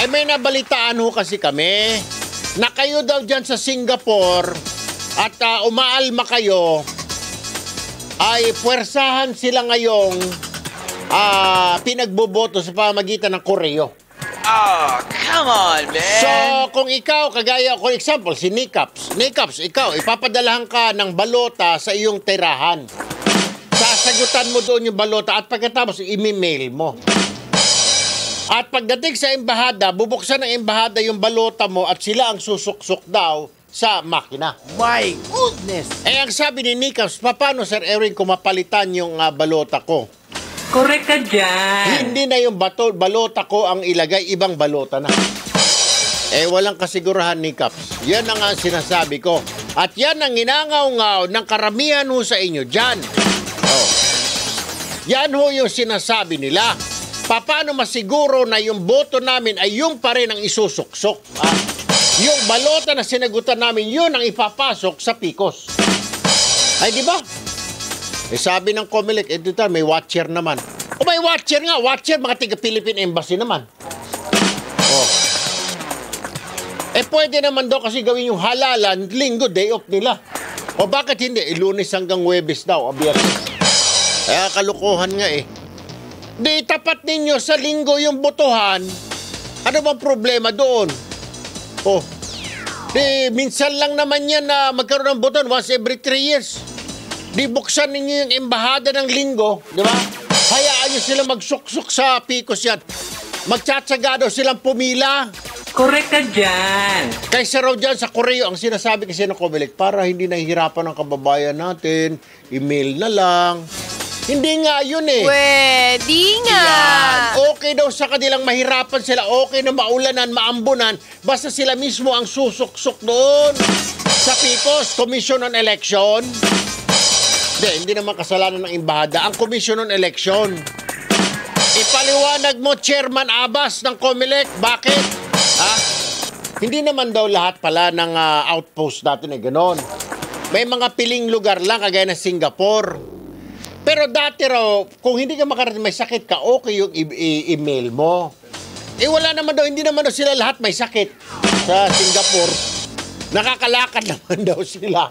Ay may nabalitaan ho kasi kami na kayo daw dyan sa Singapore at umaalma kayo ay puwersahan sila ngayong pinagboboto sa pamagitan ng Koreo. Oh, come on, man. So, kung ikaw, kagaya, for example, si Nikaps, ikaw, ipapadalahan ka ng balota sa iyong tirahan. Sasagutan mo doon yung balota at pagkatapos, i-mail mo. At pagdating sa embahada, bubuksan ng embahada yung balota mo at sila ang susuksok daw sa makina. My goodness. Eh, ang sabi ni Nikaps, paano, Sir Erwin, kung mapalitan yung balota ko? Correct ka dyan. Hindi na yung balota ko ang ilagay, ibang balota na. Eh, walang kasigurahan ni Caps. Yan ang sinasabi ko. At yan ang inangaw-ngaw ng karamihan ho sa inyo dyan. Oh. Yan ho yung sinasabi nila. Paano masiguro na yung boto namin ay yung pa rin ang isusuksok? Yung balota na sinagutan namin, yun ang ipapasok sa PICOS. Ay, di ba? Eh, sabi ng Comelec, editor, may watcher naman. O may watcher nga, watcher, mga tiga-Philippine Embassy naman. Oh. Eh, pwede naman daw kasi gawin yung halalan, linggo, day off nila. O bakit hindi? Lunes hanggang Huwebes daw, Biyernes. Kaya kalukuhan nga eh. Di tapat ninyo sa linggo yung botohan. Ano bang problema doon? Oh. Di, minsan lang naman yan na magkaroon ng botohan once every 3 years. Di buksan ninyo yung embahada ng linggo, di ba? Hayaan nyo sila magsuksok sa PICOS yan. Magtsatsaga daw silang pumila. Correct ka dyan. Kaysa raw dyan sa Koreo, ang sinasabi kasi ng Comelec, para hindi nahihirapan ang kababayan natin, email na lang. Hindi nga yun eh. Pwede nga. Yan. Okay daw sa kanilang mahirapan sila, okay na maulanan, maambunan, basta sila mismo ang susuksok doon. Sa PICOS, Commission on Election. Hindi naman kasalanan ng embahada. Ang Commission on Election. Ipaliwanag mo, Chairman Abbas ng Comelec. Bakit? Hindi naman daw lahat pala ng outpost natin eh, ganon. May mga piling lugar lang, kagaya ng Singapore. Pero dati raw, kung hindi ka makarating may sakit ka, okay yung email mo. Eh wala naman daw, hindi naman daw sila lahat may sakit sa Singapore. Nakakalakad naman daw sila.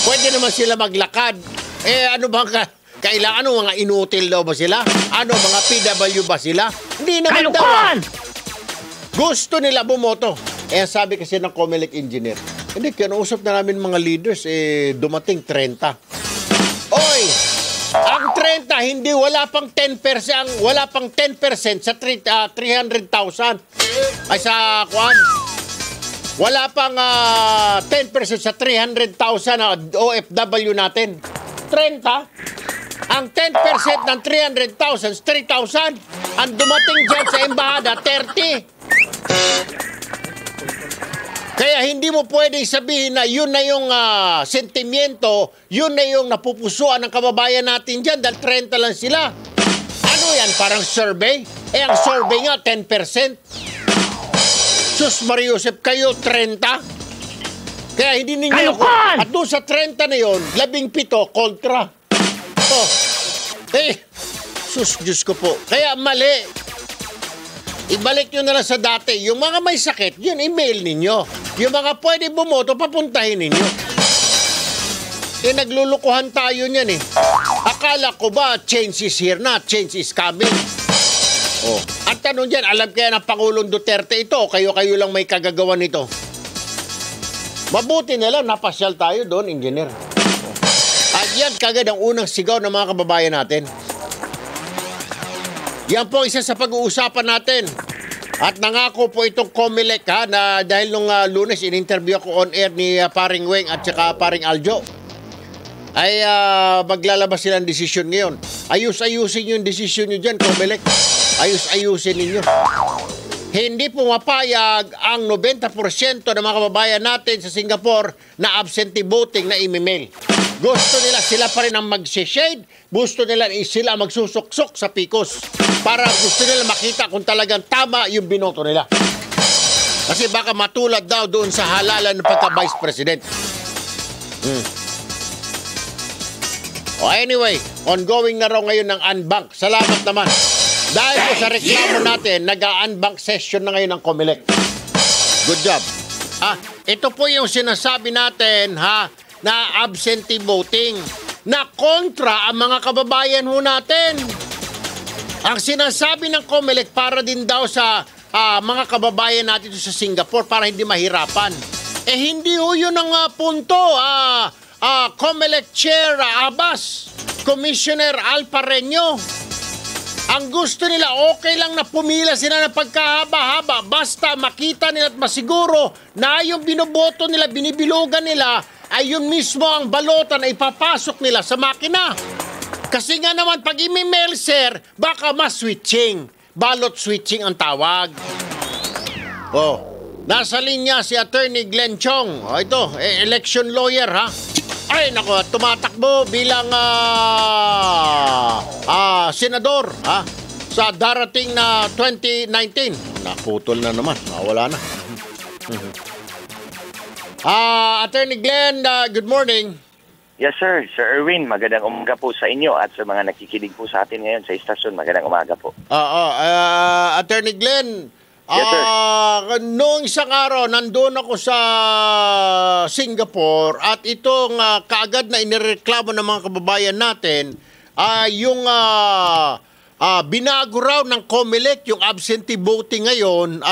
Pwede naman sila maglakad. Eh, ano bang kailangan? Ano, mga inutil daw ba sila? Ano, mga PW ba sila? Hindi naman daw. Gusto nila bumoto. Eh, sabi kasi ng Comelec engineer, hindi, kinausap na namin mga leaders, dumating 30. Oy! Ang 30, hindi, wala pang 10%, wala pang 10% sa 300,000. Ay, sa kuwan. Wala pang 10% sa 300,000 na OFW natin. 30. Ang 10% ng 300,000 is 3,000. Ang dumating dyan sa embahada, 30. Kaya hindi mo pwedeng sabihin na yun na yung sentimiento, yun na yung napupusuan ng kababayan natin dyan dahil 30 lang sila. Ano yan? Parang survey? Eh, ang survey nga, 10%. Sus Mariusep, kayo 30? Kaya hindi ninyo ako. At doon sa 30 na yun, 17 kontra. Oh. Sus, Diyos ko po. Kaya mali. Ibalik nyo na lang sa dati. Yung mga may sakit, yun, email ninyo. Yung mga pwede bumoto, papuntahin ninyo. Naglulukuhan tayo niyan eh. Akala ko ba, change is here na, change is coming. Oh. At tanong dyan, alam kaya ng Pangulong Duterte ito, kayo-kayo lang may kagagawa nito. Mabuti na lang, napasyal tayo doon, engineer. At yan kagad ang unang sigaw ng mga kababayan natin. Yan po isa sa pag-uusapan natin. At nangako po itong Comelec na dahil nung Lunes, in-interview ako on air ni Paring Weng at saka Paring Aljo. Ay maglalabas sila ng desisyon ngayon. Ayus-ayusin yung desisyon nyo dyan, Comelec. Ayus-ayusin ninyo. Hindi pumapayag ang 90% ng mga kababayan natin sa Singapore na absentee voting na email. Gusto nila sila pa rin ang mag-shade. Gusto nila sila magsusuksok sa PICOS. Para gusto nila makita kung talagang tama yung binoto nila. Kasi baka matulad daw doon sa halalan ng pagka-Vice President. Anyway, ongoing na raw ngayon ng unbank. Salamat naman. Dahil po sa reklamo natin, nag-unbank session na ngayon ng COMELEC. Good job. Ito po yung sinasabi natin, na absentee voting, na kontra ang mga kababayan ho natin. Ang sinasabi ng COMELEC para din daw sa mga kababayan natin sa Singapore para hindi mahirapan. Hindi ho yun ang punto. COMELEC Chair Abbas, Commissioner Alpareño, ang gusto nila, okay lang na pumila sila ng pagkahaba-haba basta makita nila at masiguro na yung binoboto nila, binibilugan nila ay yun mismo ang balota na ipapasok nila sa makina. Kasi nga naman pag i-mail, sir, baka mas-switching. Ballot switching ang tawag. Nasa linya si Attorney Glenn Chong. Ito, election lawyer, Ay, nako, tumatakbo bilang senador, sa darating na 2019. Naputol na naman, nawala na. Attorney Glenn, good morning. Yes, sir. Sir Erwin, magandang umaga po sa inyo at sa mga nakikinig po sa atin ngayon sa istasyon. Magandang umaga po. Attorney Glenn, Yes, sir. Noong isang araw, nandun ako sa Singapore at itong kaagad na inireklamo ng mga kababayan natin, yung binago raw ng COMELEC, yung absentee voting ngayon,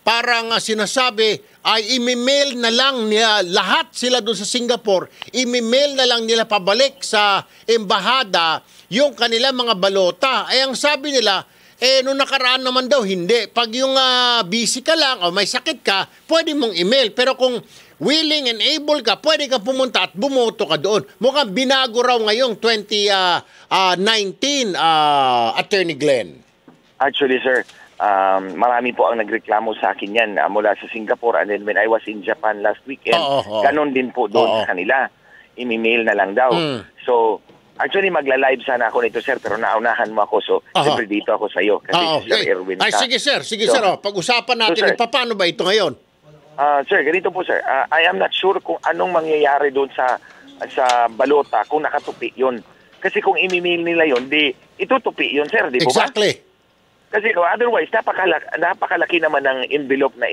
parang sinasabi ay imi-mail na lang niya, lahat sila doon sa Singapore, imi-mail na lang nila pabalik sa embahada yung kanilang mga balota. Ang sabi nila, noong nakaraan naman daw, hindi. Pag yung busy ka lang o may sakit ka, pwede mong email. Pero kung willing and able ka, pwede ka pumunta at bumoto ka doon. Mukhang binago raw ngayong 2019, Attorney Glenn. Actually, sir, marami po ang nagreklamo sa akin yan mula sa Singapore, and then when I was in Japan last weekend, ganon din po doon sa kanila. Imi-mail na lang daw. So, actually, magla-live sana ako nito, sir, pero naunahan mo ako. So, siyempre dito ako sa iyo. Kasi Sir Erwin ka. Sige, sir. Pag-usapan natin, paano ba ito ngayon? Sir, ganito po, sir. I am not sure kung anong mangyayari doon sa balota kung nakatupi yun. Kasi kung imi-mail nila yun, itutupi yun, sir. Di po ba? Exactly. Kasi otherwise, napakalaki naman ng envelope na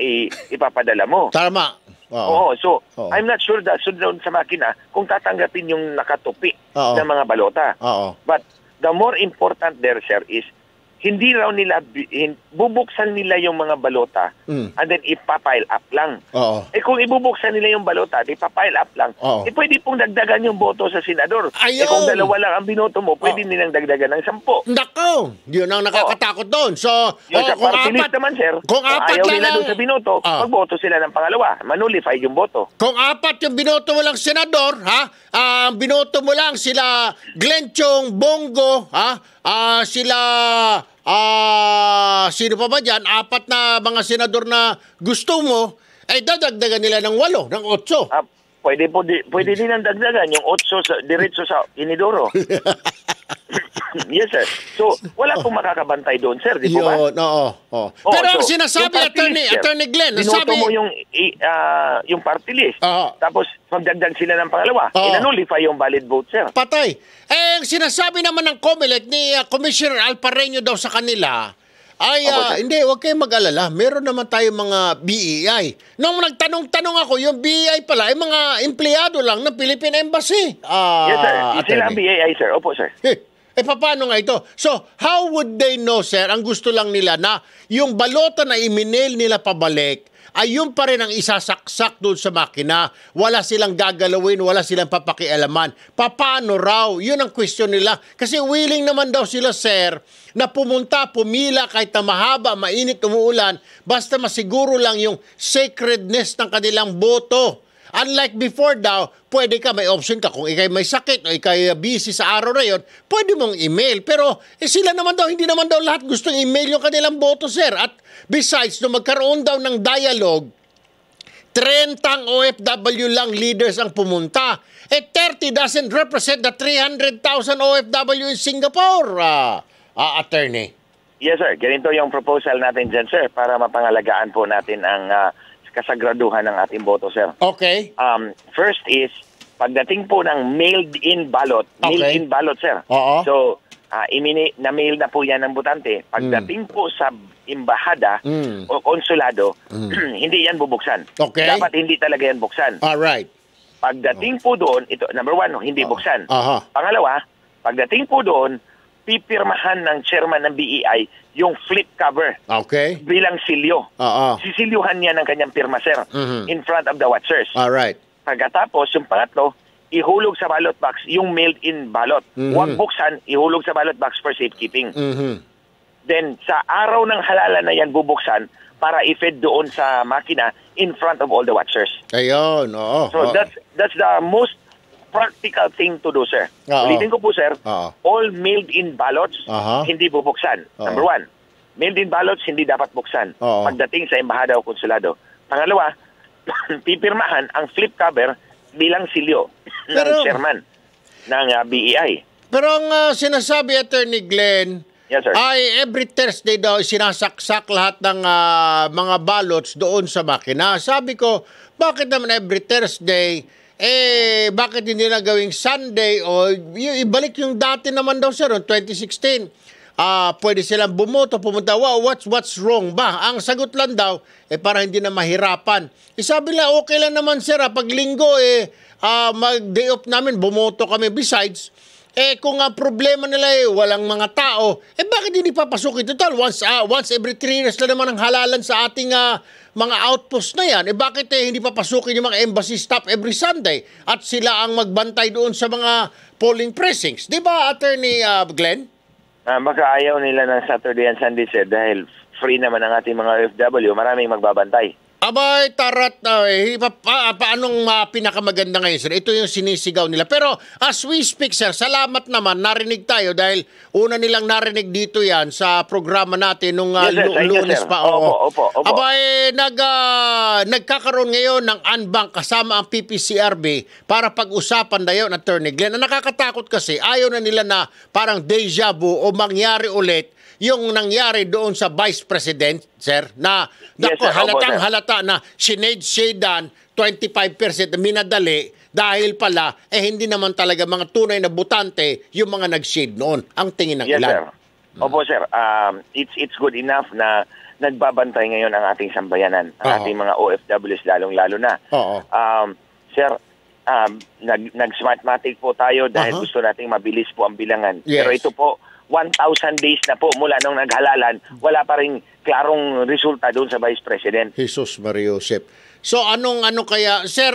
ipapadala mo. Tama. Oo. So, I'm not sure doon sa makina kung tatanggapin yung nakatupi ng mga balota. But the more important there, sir, is hindi raw nila, bubuksan nila yung mga balota and then ipapile up lang. Kung ibubuksan nila yung balota at ipapile up lang, pwede pong dagdagan yung boto sa senador. Kung dalawa lang ang binoto mo, pwede nilang dagdagan ng 10. Nako, yun ang nakakatakot doon. So, yung sa party list naman, sir, kung ayaw nila doon sa binoto, magboto sila ng pangalawa. Manullify yung boto. Kung 4 yung binoto mo lang senador, ang binoto mo lang sila Glenn Chong, Bongo, sila sino pa ba dyan? 4 na mga senador na gusto mo, ay dadagdagan nila ng 8, ng 8. Pwede din ang dagdagan yung 8 diretso sa Inidoro. Yes, sir. So, wala pong makakabantay doon, sir. Di po ba? Pero ang sinasabi, Attorney Glenn, binoto mo yung party list. Tapos, magdagdag sila ng pangalawa. Inanullify yung valid vote, sir. Patay. Ang sinasabi naman ng COMELEC ni Commissioner Alpareño daw sa kanila, ay, hindi, huwag kayong mag-alala. Meron naman tayong mga BEI. Nung nagtanong-tanong ako, yung BEI pala, ay mga empleyado lang ng Philippine Embassy. Yes, sir. Sila ang BEI, sir. Opo, sir. Paano nga ito? So, how would they know, sir? Ang gusto lang nila na yung balota na i-mail nila pabalik, ay yun pa rin ang isasaksak doon sa makina. Wala silang gagalawin, wala silang papakialaman. Paano raw? Yun ang question nila. Kasi willing naman daw sila, sir, na pumunta, pumila kahit na mahaba, mainit, umuulan, basta masiguro lang yung sacredness ng kanilang boto. Unlike before daw, pwede ka, may option ka. Kung ikay may sakit o ikay busy sa araw na yun, pwede mong email. Pero sila naman daw, hindi naman daw lahat gustong email yung kanilang boto, sir. At besides, nung magkaroon daw ng dialogue, 30 OFW lang leaders ang pumunta. 30 doesn't represent the 300,000 OFW in Singapore, attorney. Yes, sir. Ganito yung proposal natin dyan, sir, para mapangalagaan po natin ang kasagraduhan ng ating boto, sir. Okay. First is, pagdating po ng mailed-in ballot, sir. Oo. So, na-mail na po yan ng botante. Pagdating po sa embahada o konsulado, hindi yan bubuksan. Okay. Dapat hindi talaga yan buksan. Alright. Pagdating po doon, ito, number 1, hindi buksan. Pangalawa, pagdating po doon, pipirmahan ng chairman ng BEI yung flip cover. Okay. Bilang silyo. Sisilyuhan niya ng kanyang pirma, sir, in front of the watchers. Alright. Pagkatapos, yung pangatlo, ihulog sa ballot box yung mailed-in ballot. Huwag buksan, ihulog sa ballot box for safekeeping. Then, sa araw ng halalan na yan bubuksan para i-feed doon sa makina in front of all the watchers. Ayun, oo. So, that's the most practical thing to do, sir. Ulitin ko po, sir, all mailed-in ballots, hindi bubuksan. Number 1, mailed-in ballots, hindi dapat buksan pagdating sa embahada o konsulado. Pangalawa, pipirmahan ang flip cover bilang silyo ng chairman ng BEI. Pero ang sinasabi, Attorney Glenn, yes, sir, ay every Thursday daw sinasaksak lahat ng mga ballots doon sa makina. Sabi ko, bakit naman every Thursday? Bakit hindi na gawing Sunday o ibalik yung dati naman daw, sir, noong 2016? Pwede silang bumoto, pumunta, wow, what's wrong ba? Ang sagot lang daw, para hindi na mahirapan. Sabi nila, okay lang naman, sir, pag linggo, mag-day off namin, bumoto kami. Besides, kung ang problema nila walang mga tao, bakit hindi papasukin? Total, once every 3 years na naman ang halalan sa ating mga outpost na yan. Bakit hindi papasukin yung mga embassy staff every Sunday? At sila ang magbantay doon sa mga polling precincts. Di ba, Attorney Glenn? Baka ayaw nila ng Saturday and Sunday, sir, dahil free naman ang ating mga OFW, maraming magbabantay. Abay, tarat, paanong pinakamaganda ngayon, sir? Ito yung sinisigaw nila. Pero as we speak, sir, salamat naman, narinig tayo dahil una nilang narinig dito yan sa programa natin nung Lunes pa. Opo. Abay, nagkakaroon ngayon ng unbank kasama ang PPCRB para pag-usapan na yun, Attorney Glenn. Ang nakakatakot kasi, ayaw na nila na parang deja vu o mangyari ulit yung nangyari doon sa Vice President, sir, na halatang-halata na sinade-shadan 25% minadali dahil pala, hindi naman talaga mga tunay na botante yung mga nag-shade noon. Ang tingin ng ilan. Sir. Opo, sir. It's good enough na nagbabantay ngayon ang ating sambayanan, ang ating mga OFWs lalong-lalo na. Sir, nag-smartmatic po tayo dahil gusto nating mabilis po ang bilangan. Yes. Pero ito po, 1,000 days na po mula nung naghalalan, wala pa rin klarong resulta doon sa Vice President. Jesus Maria Josep. So anong kaya, sir,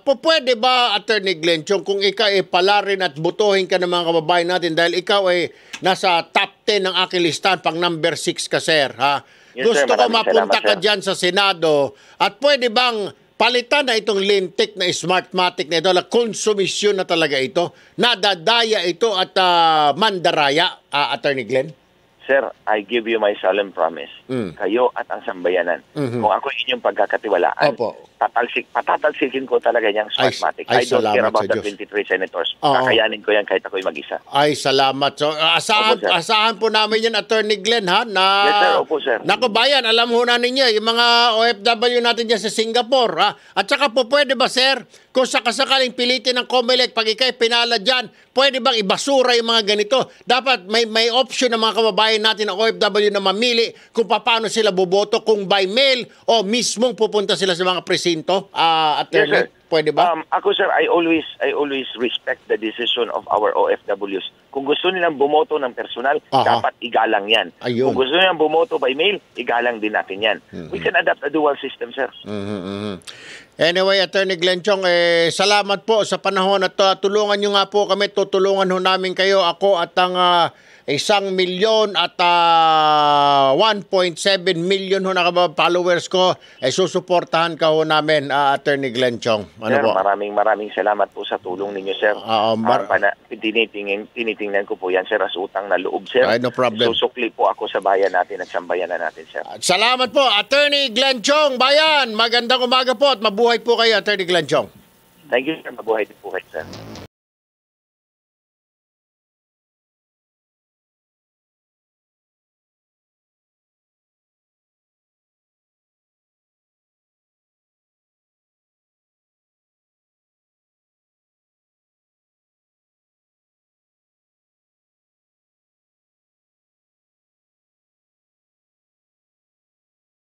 pwede ba, Attorney Glenn Chong, kung ikaw palarin at butuhin ka ng mga kababayan natin dahil ikaw nasa top 10 ng aking listahan, pang number 6 ka, sir, ha? Yes, gusto sir, ko mapunta ka sir, dyan sa Senado at pwede bang palitan na itong Lintic na Smartmatic na ito, konsumisyon na talaga ito, nadadaya ito at mandaraya, Attorney Glenn? Sir, I give you my solemn promise. Kayo at ang sambayanan. Kung ako inyong pagkakatiwalaan, patatalsikin ko talaga yung Smartmatic. I don't care about the 23 senators. Kakayanin ko yan kahit ako'y mag-isa. Ay, salamat. So, asahan po namin yan, Attorney Glenn, ha? Yes, sir. Opo, sir. Naku, bayan, alam ho na ninyo, yung mga OFW natin dyan sa Singapore, ha? At saka po, pwede ba, sir, kung sakasakaling pilitin ng COMELEC, pag ikay pinala dyan, pwede bang ibasura yung mga ganito? Dapat may option ng mga kababayan natin ng OFW na mamili kung paano sila boboto, kung by mail o mismong pupunta sila sa mga presinto, Attorney? Yes, pwede ba? Ako, sir, I always respect the decision of our OFWs. Kung gusto nilang bumoto ng personal, dapat igalang yan. Ayun. Kung gusto nilang bumoto by mail, igalang din natin yan. We can adapt a dual system, sir. Anyway, Attorney Glenn Chong, salamat po sa panahon at tulungan nyo nga po kami, tutulungan ho namin kayo, ako at ang 1 million at 1.7 million ho na followers ko, susuportahan ka ho namin, Attorney Glenn Chong. Ano sir, po? maraming salamat po sa tulong ninyo, sir. Tinitingnan ko po yan, sir, as utang na loob, sir. Ay, no problem. Susukli po ako sa bayan natin at sambayanan natin, sir. Salamat po, Attorney Glenn Chong. Bayan, magandang umaga po at mabuhay po kayo, Attorney Glenn Chong. Thank you, sir. Mabuhay din po kayo, sir.